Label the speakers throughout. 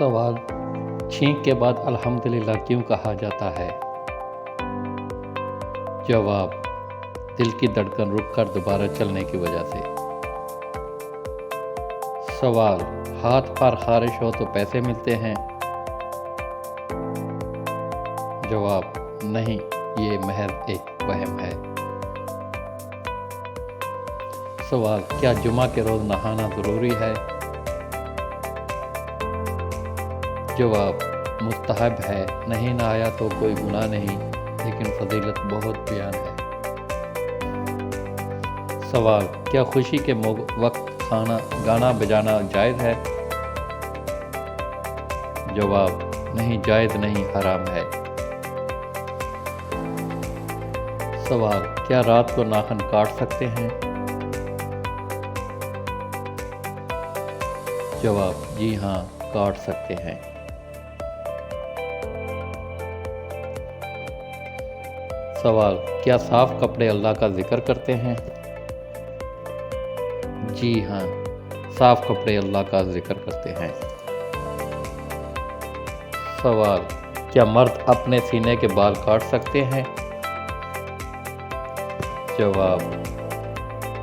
Speaker 1: سوال: چھینک کے بعد الحمدللہ کیوں کہا جاتا ہے؟ جواب: دل کی دھڑکن رک کر دوبارہ چلنے کی وجہ سے۔ سوال: ہاتھ پار خارش ہو تو پیسے ملتے ہیں؟ جواب: نہیں، یہ محض ایک وہم ہے۔ سوال: کیا جمعہ کے روز نہانا ضروری ہے؟ جواب: مستحب ہے، نہیں نہایا تو کوئی گناہ نہیں، لیکن فضیلت بہت بیان ہے۔ سوال: کیا خوشی کے وقت گانا بجانا جائز ہے؟ جواب: نہیں، جائز نہیں، حرام ہے۔ سوال: کیا رات کو ناخن کاٹ سکتے ہیں؟ جواب: جی ہاں، کاٹ سکتے ہیں۔ سوال: کیا صاف کپڑے اللہ کا ذکر کرتے ہیں؟ جی ہاں، صاف کپڑے اللہ کا ذکر کرتے ہیں۔ سوال: کیا مرد اپنے سینے کے بال کاٹ سکتے ہیں؟ جواب: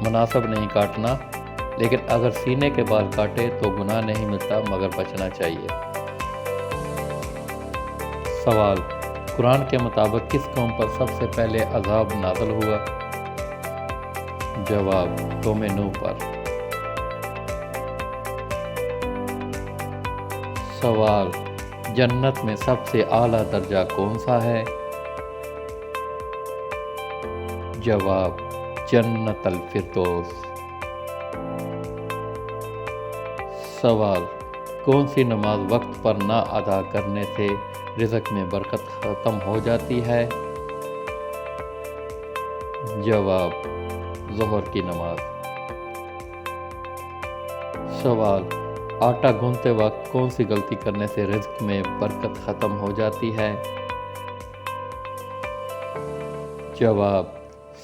Speaker 1: مناسب نہیں کاٹنا، لیکن اگر سینے کے بال کاٹے تو گناہ نہیں ملتا، مگر بچنا چاہیے۔ سوال: قرآن کے مطابق کس قوم پر سب سے پہلے عذاب نازل ہوا؟ جواب: قوم نوح پر۔ سوال: جنت میں سب سے اعلیٰ درجہ کون سا ہے؟ جواب: جنت الفردوس۔ سوال: کون سی نماز وقت پر نہ ادا کرنے سے رزق میں برکت ختم ہو جاتی ہے؟ جواب: ظہر کی نماز۔ سوال: آٹا گوندتے وقت کون سی غلطی کرنے سے رزق میں برکت ختم ہو جاتی ہے؟ جواب: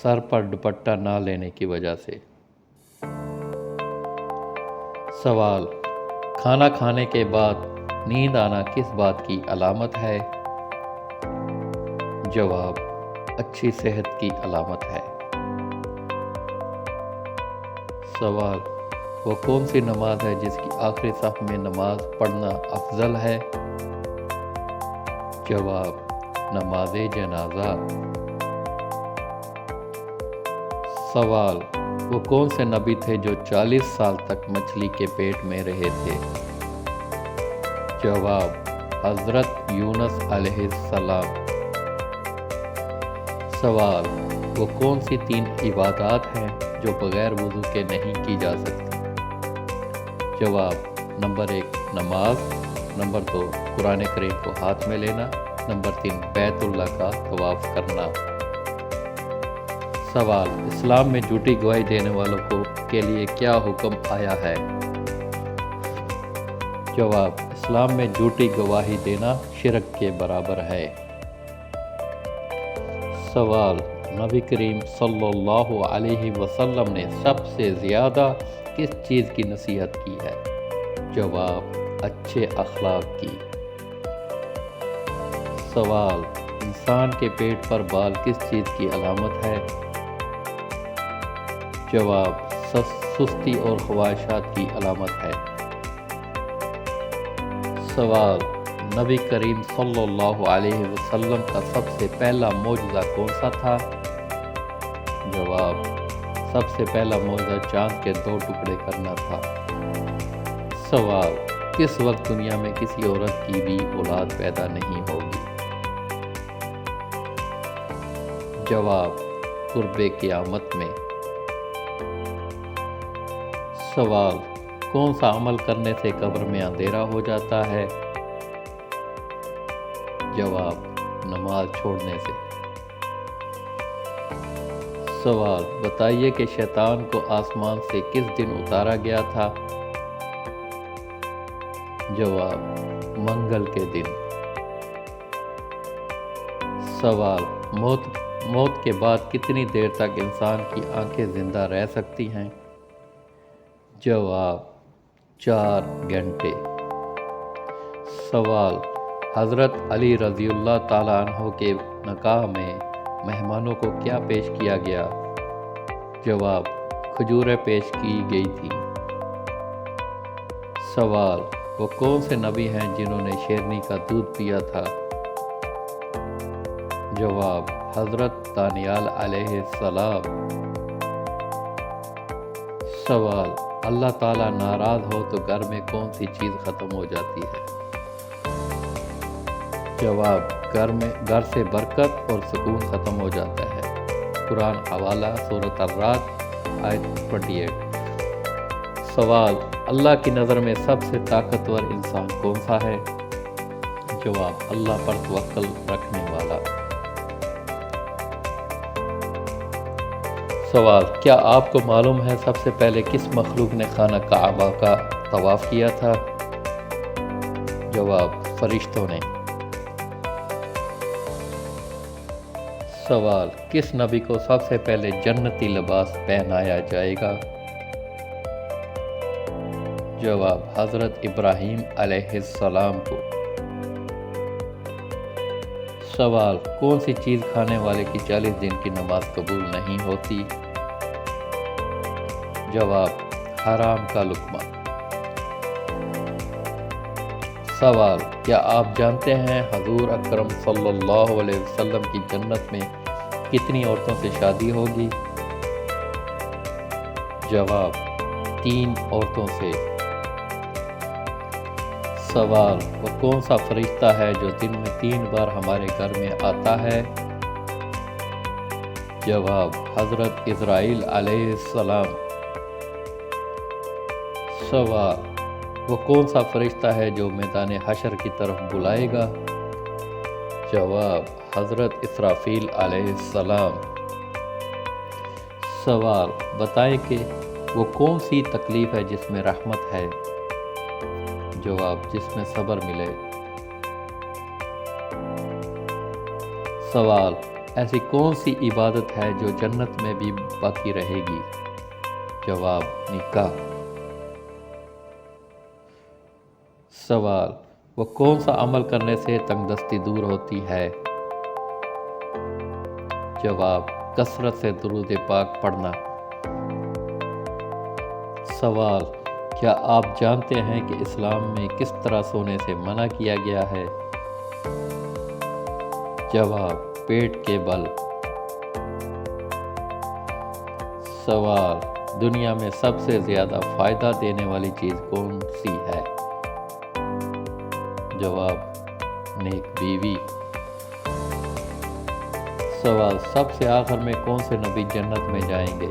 Speaker 1: سر پر دوپٹہ نہ لینے کی وجہ سے۔ سوال: کھانا کھانے کے بعد نیند آنا کس بات کی علامت ہے؟ جواب: اچھی صحت کی علامت ہے۔ سوال: وہ کون سی نماز ہے جس کی آخری صف میں نماز پڑھنا افضل ہے؟ جواب: نماز جنازہ۔ سوال: وہ کون سے نبی تھے جو 40 سال تک مچھلی کے پیٹ میں رہے تھے؟ جواب: حضرت یونس علیہ السلام۔ سوال: وہ کون سی 3 عبادات ہیں جو بغیر وضو کے نہیں کی جا سکتی؟ جواب: نمبر 1 نماز، نمبر 2 قرآن کریم کو ہاتھ میں لینا، نمبر 3 بیت اللہ کا طواف کرنا۔ سوال: اسلام میں جھوٹی گواہی دینے والوں کے لیے کیا حکم آیا ہے؟ جواب: اسلام میں جھوٹی گواہی دینا شرک کے برابر ہے۔ سوال: نبی کریم صلی اللہ علیہ وسلم نے سب سے زیادہ کس چیز کی نصیحت کی ہے؟ جواب: اچھے اخلاق کی۔ سوال: انسان کے پیٹ پر بال کس چیز کی علامت ہے؟ جواب: سستی اور خواہشات کی علامت ہے۔ سوال: نبی کریم صلی اللہ علیہ وسلم کا سب سے پہلا معجزہ کون سا تھا؟ جواب: سب سے پہلا معجزہ چاند کے 2 ٹکڑے کرنا تھا۔ سوال: کس وقت دنیا میں کسی عورت کی بھی اولاد پیدا نہیں ہوگی؟ جواب: قرب قیامت میں۔ سوال: کون سا عمل کرنے سے قبر میں اندھیرا ہو جاتا ہے؟ جواب: نماز چھوڑنے سے۔ سوال: بتائیے کہ شیطان کو آسمان سے کس دن اتارا گیا تھا؟ جواب: منگل کے دن۔ سوال: موت کے بعد کتنی دیر تک انسان کی آنکھیں زندہ رہ سکتی ہیں؟ جواب: 4 گھنٹے۔ سوال: حضرت علی رضی اللہ تعالیٰ عنہ کے نکاح میں مہمانوں کو کیا پیش کیا گیا؟ جواب: کھجوریں پیش کی گئی تھیں۔ سوال: وہ کون سے نبی ہیں جنہوں نے شیرنی کا دودھ پیا تھا؟ جواب: حضرت دانیال علیہ السلام۔ سوال: اللہ تعالیٰ ناراض ہو تو گھر میں کون سی چیز ختم ہو جاتی ہے؟ جواب: گھر سے برکت اور سکون ختم ہو جاتا ہے۔ قرآن حوالہ سورۃ الرعد آیت 28۔ سوال: اللہ کی نظر میں سب سے طاقتور انسان کون سا ہے؟ جواب: اللہ پر توکل رکھنے والا۔ سوال: کیا آپ کو معلوم ہے سب سے پہلے کس مخلوق نے خانہ کعبہ کا طواف کیا تھا؟ جواب: فرشتوں نے۔ سوال: کس نبی کو سب سے پہلے جنتی لباس پہنایا جائے گا؟ جواب: حضرت ابراہیم علیہ السلام کو۔ سوال: کون سی چیز کھانے والے کی 40 دن کی نماز قبول نہیں ہوتی؟ جواب: حرام کا لقمہ۔ سوال: کیا آپ جانتے ہیں حضور اکرم صلی اللہ علیہ وسلم کی جنت میں کتنی عورتوں سے شادی ہوگی؟ جواب: 3 عورتوں سے۔ سوال: وہ کون سا فرشتہ ہے جو دن میں 3 بار ہمارے گھر میں آتا ہے؟ جواب: حضرت اسرائیل علیہ السلام۔ سوال: وہ کون سا فرشتہ ہے جو میدان حشر کی طرف بلائے گا؟ جواب: حضرت اسرافیل علیہ السلام۔ سوال: بتائیں کہ وہ کون سی تکلیف ہے جس میں رحمت ہے؟ جواب: جس میں صبر ملے۔ سوال: ایسی کون سی عبادت ہے جو جنت میں بھی باقی رہے گی؟ جواب: نکاح۔ سوال: وہ کون سا عمل کرنے سے تنگ دستی دور ہوتی ہے؟ جواب: کثرت سے درود پاک پڑھنا۔ سوال: کیا آپ جانتے ہیں کہ اسلام میں کس طرح سونے سے منع کیا گیا ہے؟ جواب: پیٹ کے بل۔ سوال: دنیا میں سب سے زیادہ فائدہ دینے والی چیز کون سی ہے؟ جواب: نیک بیوی۔ سوال: سب سے آخر میں کون سے نبی جنت میں جائیں گے؟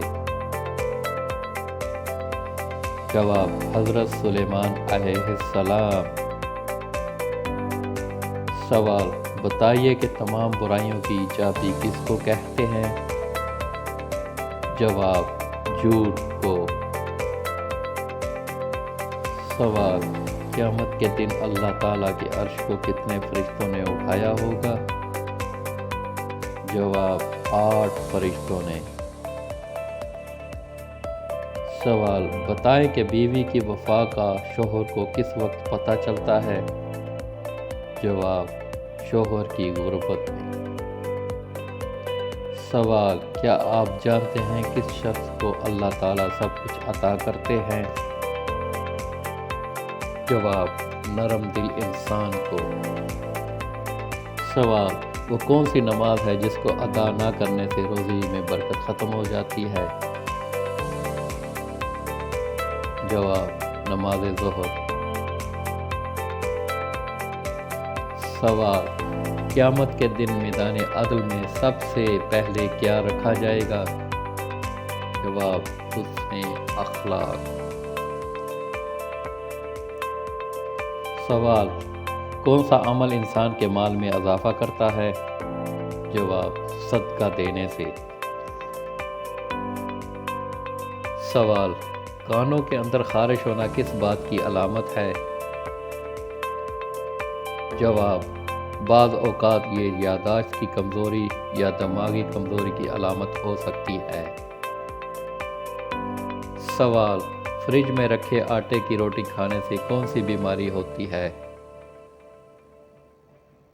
Speaker 1: جواب: حضرت سلیمان علیہ السلام۔ سوال: بتائیے کہ تمام برائیوں کی چابی کس کو کہتے ہیں؟ جواب: جھوٹ کو۔ سوال: قیامت کے دن اللہ تعالیٰ کے عرش کو کتنے فرشتوں نے اٹھایا ہوگا؟ جواب: 8 فرشتوں نے۔ سوال: بتائیں کہ بیوی کی وفا کا شوہر کو کس وقت پتہ چلتا ہے؟ جواب: شوہر کی غربت میں۔ سوال: کیا آپ جانتے ہیں کس شخص کو اللہ تعالیٰ سب کچھ عطا کرتے ہیں؟ جواب: نرم دل انسان کو۔ سوال: وہ کون سی نماز ہے جس کو ادا نہ کرنے سے روزی میں برکت ختم ہو جاتی ہے؟ جواب: نماز ظہر۔ سوال: قیامت کے دن میدان عدل میں سب سے پہلے کیا رکھا جائے گا؟ جواب: حسن اخلاق۔ سوال: کون سا عمل انسان کے مال میں اضافہ کرتا ہے؟ جواب: صدقہ دینے سے۔ سوال: کانوں کے اندر خارش ہونا کس بات کی علامت ہے؟ جواب: بعض اوقات یہ یادداشت کی کمزوری یا دماغی کمزوری کی علامت ہو سکتی ہے۔ سوال: فریج میں رکھے آٹے کی روٹی کھانے سے کون سی بیماری ہوتی ہے؟